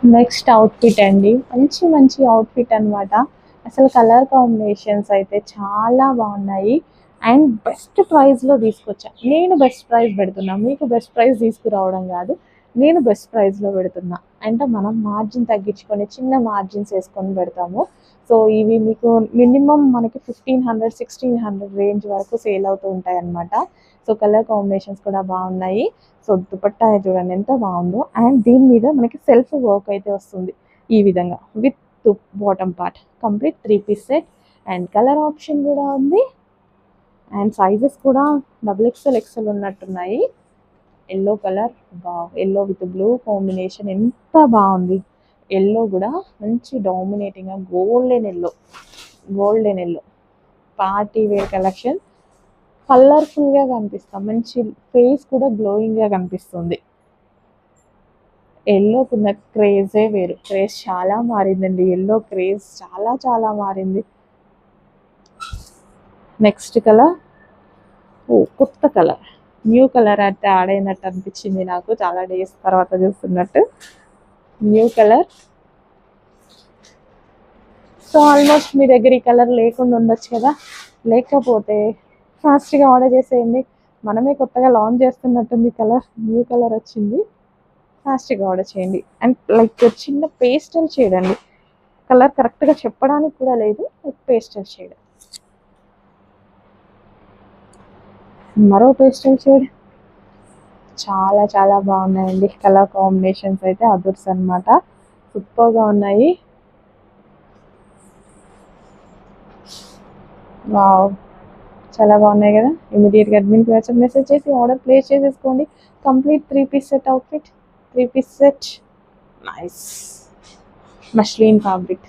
Next outfit అండి, మంచి మంచి అవుట్ఫిట్ అనమాట. అసలు కలర్ కాంబినేషన్స్ అయితే చాలా బాగున్నాయి అండ్ బెస్ట్ ప్రైస్లో తీసుకొచ్చా. నేను బెస్ట్ ప్రైస్ పెడుతున్నా, మీకు బెస్ట్ ప్రైస్ తీసుకురావడం కాదు, నేను బెస్ట్ ప్రైస్లో పెడుతున్నా. అంటే మనం మార్జిన్ తగ్గించుకొని చిన్న మార్జిన్స్ వేసుకొని పెడతాము. సో ఇవి మీకు మినిమం మనకి 1500 1600 రేంజ్ వరకు సేల్ అవుతూ ఉంటాయి అన్నమాట. సో కలర్ కాంబినేషన్స్ కూడా బాగున్నాయి. సో దుపట్టా చూడండి ఎంత బాగుందో, అండ్ దీని మీద మనకి సెల్ఫ్ వర్క్ అయితే వస్తుంది ఈ విధంగా with bottom part. Complete 3 piece set and colour option కూడా ఉంది. అండ్ సైజెస్ కూడా XXL XL ఉన్నట్టున్నాయి. Yellow colour, yellow with blue combination ఎంత బాగుంది. ఎల్లో కూడా మంచి డామినేటింగ్గా golden yellow party wear collection. కలర్ఫుల్గా కనిపిస్తాం, మంచి ఫేస్ కూడా గ్లోయింగ్గా కనిపిస్తుంది. ఎల్లోకున్న క్రేజే వేరు, క్రేజ్ చాలా మారిందండి. ఎల్లో క్రేజ్ చాలా చాలా మారింది. నెక్స్ట్ కలర్, కొత్త కలర్, న్యూ కలర్ అయితే యాడ్ అయినట్టు అనిపించింది నాకు, చాలా డేస్ తర్వాత చూస్తున్నట్టు న్యూ కలర్. సో ఆల్మోస్ట్ మీ దగ్గర ఈ కలర్ లేకుండా ఉండొచ్చు కదా, లేకపోతే ఫాస్ట్గా ఆర్డర్ చేసేయండి. మనమే కొత్తగా లాంచ్ చేస్తున్నట్టుంది కలర్, న్యూ కలర్ వచ్చింది, ఫాస్ట్గా ఆర్డర్ చేయండి. అండ్ లైక్ చిన్న పేస్టల్ షేడ్ అండి, కలర్ కరెక్ట్గా చెప్పడానికి కూడా లేదు, పేస్టల్ షేడ్. మరో పేస్టల్ షేడ్, చాలా చాలా బాగున్నాయండి. కలర్ కాంబినేషన్స్ అయితే అదుర్స్ అనమాట, సూపర్గా ఉన్నాయి. వావ్, చాలా బాగున్నాయి కదా. ఇమీడియట్గా అడ్మిన్కి వాట్సాప్ మెసేజ్ చేసి ఆర్డర్ ప్లేస్ చేసేసుకోండి. Complete 3 piece set outfit, 3 piece set, nice muslin fabric.